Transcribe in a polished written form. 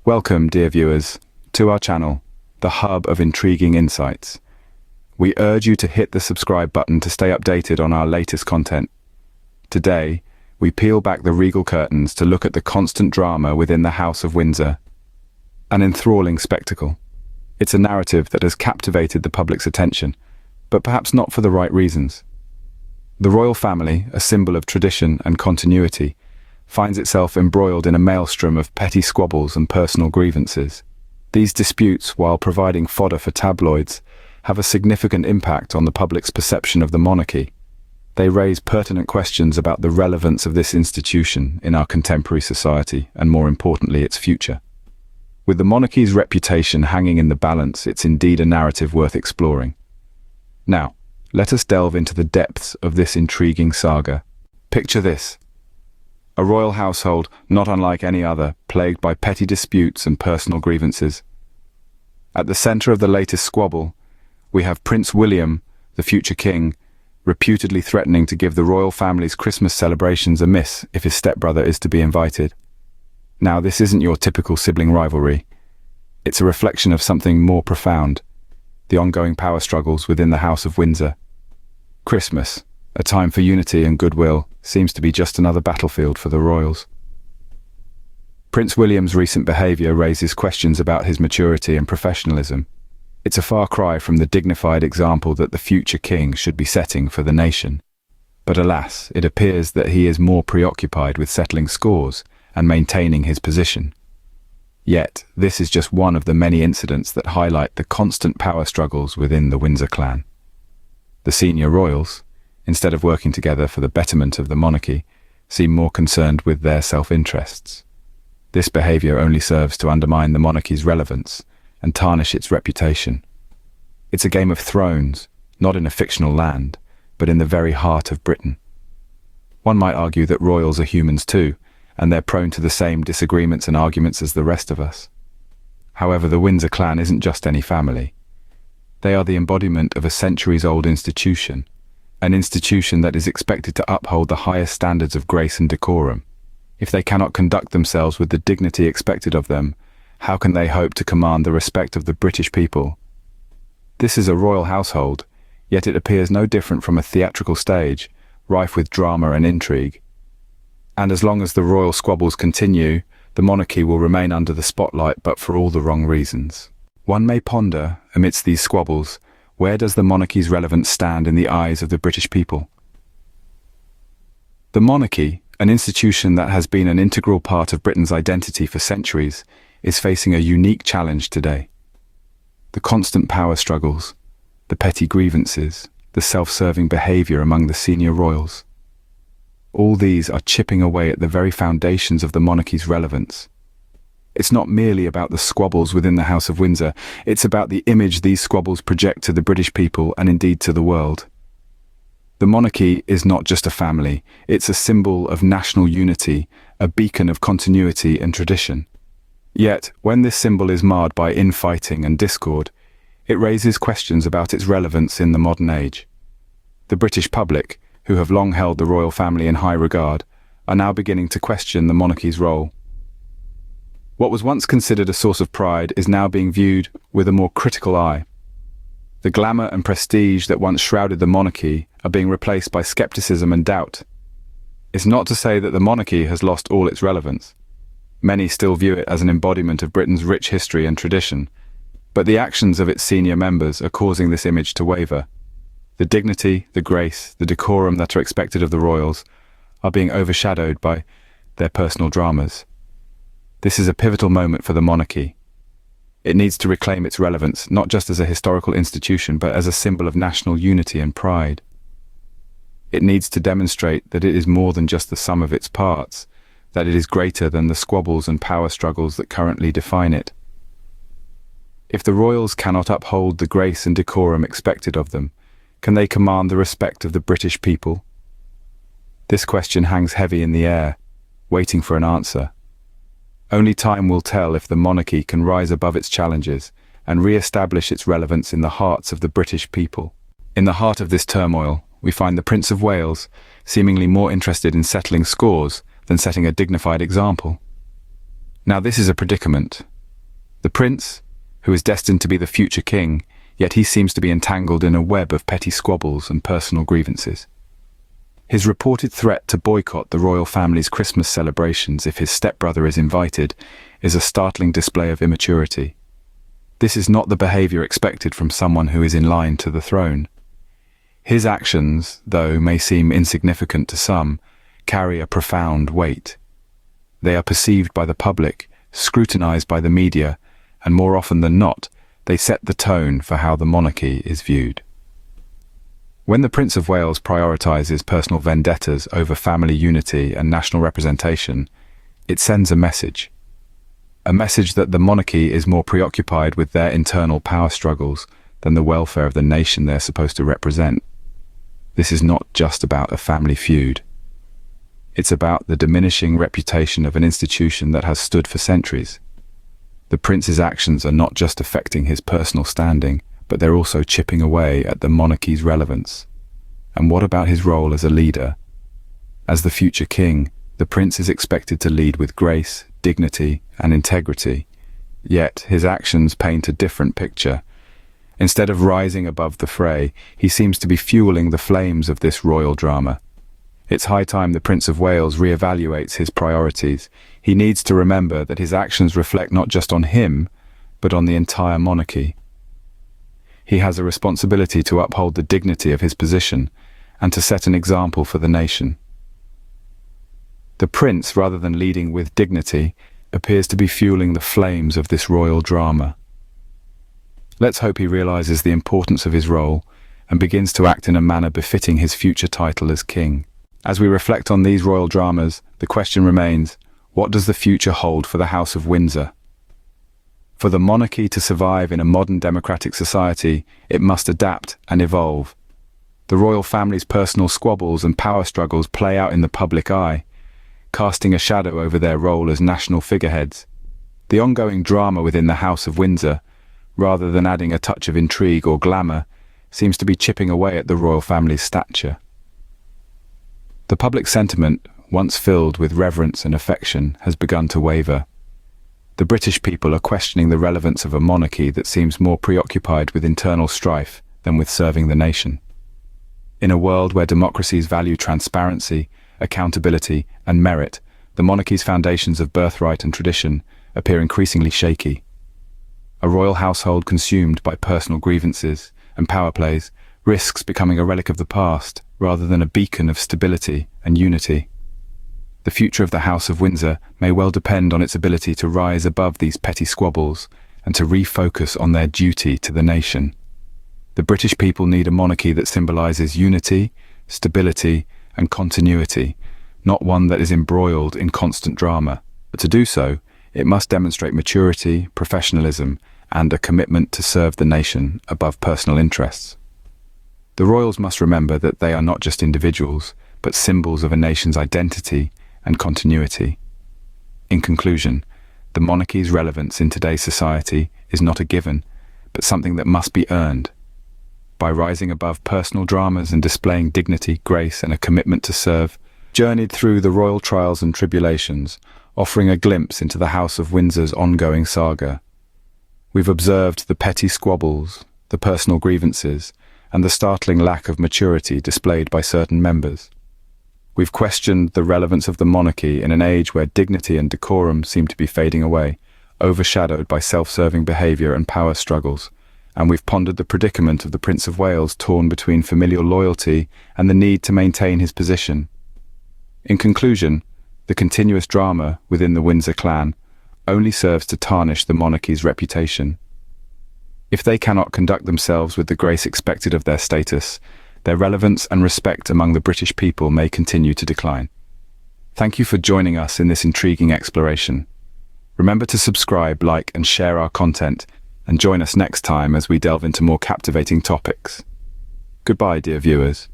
Welcome, dear viewers, to our channel, the hub of intriguing insights. We urge you to hit the subscribe button to stay updated on our latest content. Today, we peel back the regal curtains to look at the constant drama within the House of Windsor. An enthralling spectacle. It's a narrative that has captivated the public's attention, but perhaps not for the right reasons. The royal family, a symbol of tradition and continuity, finds itself embroiled in a maelstrom of petty squabbles and personal grievances. These disputes, while providing fodder for tabloids, have a significant impact on the public's perception of the monarchy. They raise pertinent questions about the relevance of this institution in our contemporary society and, more importantly, its future. With the monarchy's reputation hanging in the balance, it's indeed a narrative worth exploring. Now, let us delve into the depths of this intriguing saga. Picture this. A royal household, not unlike any other, plagued by petty disputes and personal grievances. At the center of the latest squabble, we have Prince William, the future king, reputedly threatening to give the royal family's Christmas celebrations a miss if his stepbrother is to be invited. Now, this isn't your typical sibling rivalry. It's a reflection of something more profound, the ongoing power struggles within the House of Windsor. Christmas, a time for unity and goodwill, seems to be just another battlefield for the royals. Prince William's recent behavior raises questions about his maturity and professionalism. It's a far cry from the dignified example that the future king should be setting for the nation. But alas, it appears that he is more preoccupied with settling scores and maintaining his position. Yet, this is just one of the many incidents that highlight the constant power struggles within the Windsor clan. The senior royals, instead of working together for the betterment of the monarchy, seem more concerned with their self-interests. This behavior only serves to undermine the monarchy's relevance and tarnish its reputation. It's a game of thrones, not in a fictional land, but in the very heart of Britain. One might argue that royals are humans too, and they're prone to the same disagreements and arguments as the rest of us. However, the Windsor clan isn't just any family. They are the embodiment of a centuries-old institution, an institution that is expected to uphold the highest standards of grace and decorum. If they cannot conduct themselves with the dignity expected of them, how can they hope to command the respect of the British people? This is a royal household, yet it appears no different from a theatrical stage, rife with drama and intrigue. And as long as the royal squabbles continue, the monarchy will remain under the spotlight, but for all the wrong reasons. One may ponder, amidst these squabbles, where does the monarchy's relevance stand in the eyes of the British people? The monarchy, an institution that has been an integral part of Britain's identity for centuries, is facing a unique challenge today. The constant power struggles, the petty grievances, the self-serving behavior among the senior royals. All these are chipping away at the very foundations of the monarchy's relevance. It's not merely about the squabbles within the House of Windsor, it's about the image these squabbles project to the British people and indeed to the world. The monarchy is not just a family, it's a symbol of national unity, a beacon of continuity and tradition. Yet, when this symbol is marred by infighting and discord, it raises questions about its relevance in the modern age. The British public, who have long held the royal family in high regard, are now beginning to question the monarchy's role. What was once considered a source of pride is now being viewed with a more critical eye. The glamour and prestige that once shrouded the monarchy are being replaced by skepticism and doubt. It's not to say that the monarchy has lost all its relevance. Many still view it as an embodiment of Britain's rich history and tradition, but the actions of its senior members are causing this image to waver. The dignity, the grace, the decorum that are expected of the royals are being overshadowed by their personal dramas. This is a pivotal moment for the monarchy. It needs to reclaim its relevance, not just as a historical institution, but as a symbol of national unity and pride. It needs to demonstrate that it is more than just the sum of its parts, that it is greater than the squabbles and power struggles that currently define it. If the royals cannot uphold the grace and decorum expected of them, can they command the respect of the British people? This question hangs heavy in the air, waiting for an answer. Only time will tell if the monarchy can rise above its challenges and re-establish its relevance in the hearts of the British people. In the heart of this turmoil, we find the Prince of Wales, seemingly more interested in settling scores than setting a dignified example. Now, this is a predicament. The prince, who is destined to be the future king, yet he seems to be entangled in a web of petty squabbles and personal grievances. His reported threat to boycott the royal family's Christmas celebrations if his stepbrother is invited is a startling display of immaturity. This is not the behavior expected from someone who is in line to the throne. His actions, though may seem insignificant to some, carry a profound weight. They are perceived by the public, scrutinized by the media, and more often than not, they set the tone for how the monarchy is viewed. When the Prince of Wales prioritizes personal vendettas over family unity and national representation, it sends a message. A message that the monarchy is more preoccupied with their internal power struggles than the welfare of the nation they're supposed to represent. This is not just about a family feud. It's about the diminishing reputation of an institution that has stood for centuries. The prince's actions are not just affecting his personal standing, but they're also chipping away at the monarchy's relevance. And what about his role as a leader? As the future king, the prince is expected to lead with grace, dignity, and integrity. Yet his actions paint a different picture. Instead of rising above the fray, he seems to be fueling the flames of this royal drama. It's high time the Prince of Wales reevaluates his priorities. He needs to remember that his actions reflect not just on him, but on the entire monarchy. He has a responsibility to uphold the dignity of his position and to set an example for the nation. The prince, rather than leading with dignity, appears to be fueling the flames of this royal drama. Let's hope he realizes the importance of his role and begins to act in a manner befitting his future title as king. As we reflect on these royal dramas, the question remains, what does the future hold for the House of Windsor? For the monarchy to survive in a modern democratic society, it must adapt and evolve. The royal family's personal squabbles and power struggles play out in the public eye, casting a shadow over their role as national figureheads. The ongoing drama within the House of Windsor, rather than adding a touch of intrigue or glamour, seems to be chipping away at the royal family's stature. The public sentiment, once filled with reverence and affection, has begun to waver. The British people are questioning the relevance of a monarchy that seems more preoccupied with internal strife than with serving the nation. In a world where democracies value transparency, accountability, and merit, the monarchy's foundations of birthright and tradition appear increasingly shaky. A royal household consumed by personal grievances and power plays risks becoming a relic of the past rather than a beacon of stability and unity. The future of the House of Windsor may well depend on its ability to rise above these petty squabbles and to refocus on their duty to the nation. The British people need a monarchy that symbolizes unity, stability, and continuity, not one that is embroiled in constant drama. But to do so, it must demonstrate maturity, professionalism, and a commitment to serve the nation above personal interests. The royals must remember that they are not just individuals, but symbols of a nation's identity and continuity. In conclusion, the monarchy's relevance in today's society is not a given, but something that must be earned. By rising above personal dramas and displaying dignity, grace, and a commitment to serve, journeyed through the royal trials and tribulations, offering a glimpse into the House of Windsor's ongoing saga. We've observed the petty squabbles, the personal grievances, and the startling lack of maturity displayed by certain members. We've questioned the relevance of the monarchy in an age where dignity and decorum seem to be fading away, overshadowed by self-serving behaviour and power struggles. And we've pondered the predicament of the Prince of Wales torn between familial loyalty and the need to maintain his position. In conclusion, the continuous drama within the Windsor clan only serves to tarnish the monarchy's reputation. If they cannot conduct themselves with the grace expected of their status, their relevance and respect among the British people may continue to decline. Thank you for joining us in this intriguing exploration. Remember to subscribe, like, and share our content, and join us next time as we delve into more captivating topics. Goodbye, dear viewers.